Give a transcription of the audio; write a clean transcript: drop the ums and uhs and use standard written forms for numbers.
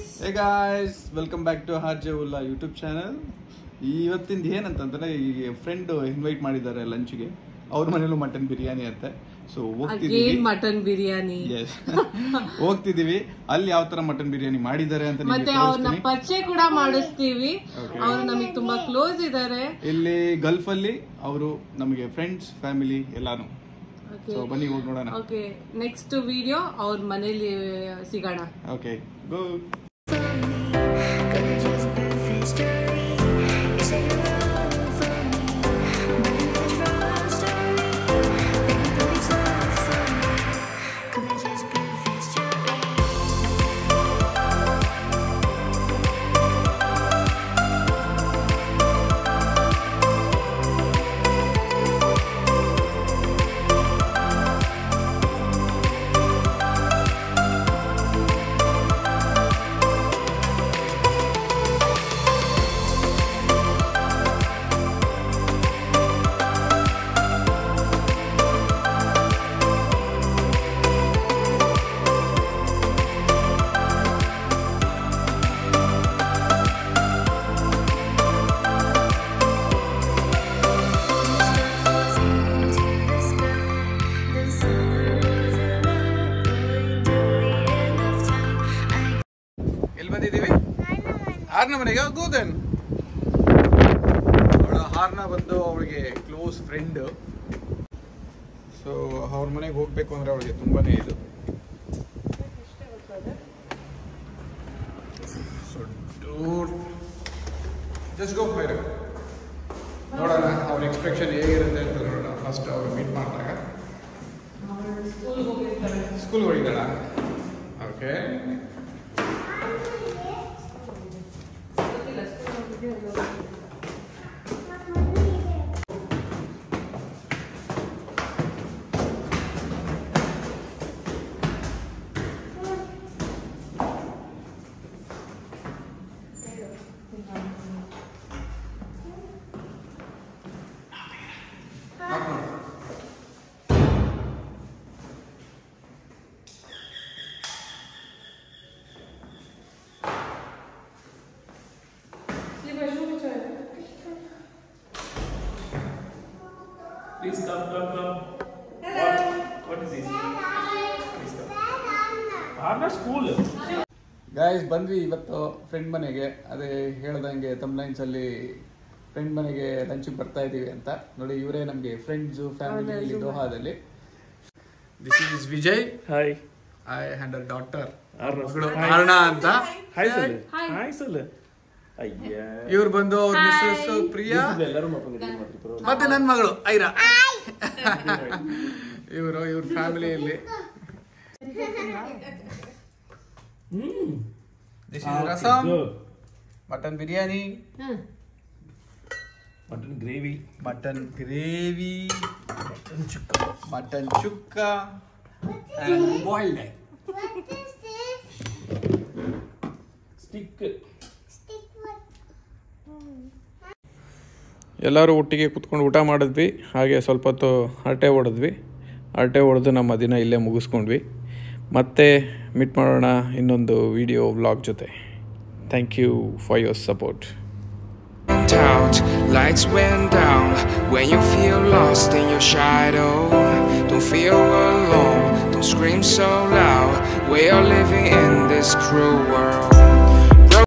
Hey guys, welcome back to Harjay Ulla YouTube channel. ಇವತ್ತಿಂದ ಏನಂತಂದ್ರೆ ಈ ಫ್ರೆಂಡ್ ಇನ್ವೈಟ್ ಮಾಡಿದ್ದಾರೆ ಲಂಚ್ಗೆ. ಅವ್ರ ಮನೇಲೂ ಮಟನ್ ಬಿರಿಯಾನಿ ಅಂತೆ. ಸೊ ಹೋಗ್ತಿದೀವಿ. ಮಟನ್ ಬಿರಿಯಾನಿ. Yes. ಹೋಗ್ತಿದೀವಿ. ಅಲ್ಲಿ ಯಾವ ತರ ಮಟನ್ ಬಿರಿಯಾನಿ ಮಾಡಿದ್ದಾರೆ ಅಂತ ನಿಮಗೆ ಮತ್ತೆ ಅವ್ರನ್ನ ಪರಿಚಯ ಕೂಡ ಮಾಡಿಸ್ತೀವಿ. ಅವರು ನಮಗೆ ತುಂಬಾ ಕ್ಲೋಸ್ ಇದ್ದಾರೆ. ಇಲ್ಲಿ ಗಲ್ಫ್ ಅಲ್ಲಿ ಅವರು ನಮಗೆ ಫ್ರೆಂಡ್ಸ್, ಫ್ಯಾಮಿಲಿ ಎಲ್ಲಾನು. ಸೊ ಬನ್ನಿ ಹೋಗಿ ನೋಡೋಣ. ಓಕೆ, ನೆಕ್ಸ್ಟ್ ವಿಡಿಯೋ ಅವ್ರ ಮನೇಲಿ ಸಿಗೋಣ. ಓಕೆ, ಗೋ. ಹಾರ್ನ ಮನೆಗೆ ಗೋದನ್ ಹಾರ್ನ ಬಂದು ಅವಳಿಗೆ ಕ್ಲೋಸ್ ಫ್ರೆಂಡ್. ಸೊ ಅವ್ರ ಮನೆಗೆ ಹೋಗ್ಬೇಕು ಅಂದ್ರೆ ಅವಳಿಗೆ ತುಂಬಾನೇ ಇದು. Just go fire. ನೋಡೋಣ ಅವ್ರ ಎಕ್ಸ್ಪೆಕ್ಷನ್ ಹೇಗಿರುತ್ತೆ ಅಂತ ನೋಡೋಣ. ಫಸ್ಟ್ ಅವ್ರು ಮೀಟ್ ಮಾಡಿದಾಗ ಸ್ಕೂಲ್ಗೆ ಹೋಗಿದ್ದಾಳ. Okay, Please come. Hello. What is this? Please come. Arna school. Guys, ಬಂದ್ವಿ ಇವತ್ತು ಫ್ರೆಂಡ್ ಮನೆಗೆ. ಅದೇ ಹೇಳ್ದಂಗೆ ತಮ್ಲೈನ್ಸ್ ಅಲ್ಲಿ ಫ್ರೆಂಡ್ ಮನೆಗೆ ಲಂಚಿಗೆ ಬರ್ತಾ ಇದೀವಿ ಅಂತ. ನೋಡಿ, ಇವರೇ ನಮ್ಗೆ ಫ್ರೆಂಡ್ಸ್, ಫ್ಯಾಮಿಲಿ ದೋಹಾದಲ್ಲಿ. This is Vijay. Hi. I hand a daughter Arna ಅಂತ. Hi sir. Hi sir. ಅಯ್ಯ, ಇವ್ರು ಬಂದು ಅವ್ರ ಮಿಸ್ಸಸ್ ಪ್ರಿಯಾ, ಎಲ್ಲರೂ ಮಕ್ಕಳಿಗೆ ಮತ್ತೆ ನನ್ನ ಮಗಳು ಐರಾ. ಇವ್ರ ಫ್ಯಾಮಿಲಿಯಲ್ಲಿ this is rasam, mutton biryani, mutton gravy, mutton chukka and boiled egg. Stick. ಎಲ್ಲರೂ ಒಟ್ಟಿಗೆ ಕೂತ್ಕೊಂಡು ಊಟ ಮಾಡಿದ್ವಿ. ಹಾಗೆ ಸ್ವಲ್ಪ ಹೊತ್ತು ಹರಟೆ ಹೊಡೆದು ನಮ್ಮ ದಿನ ಇಲ್ಲೇ ಮುಗಿಸ್ಕೊಂಡ್ವಿ. ಮತ್ತೆ ಮೀಟ್ ಮಾಡೋಣ ಇನ್ನೊಂದು ವಿಡಿಯೋ ವ್ಲಾಗ್ ಜೊತೆ. Thank you for your support. Lights went down when you feel lost in your shadow. Don't feel alone, don't scream so loud. We are living in this cruel world.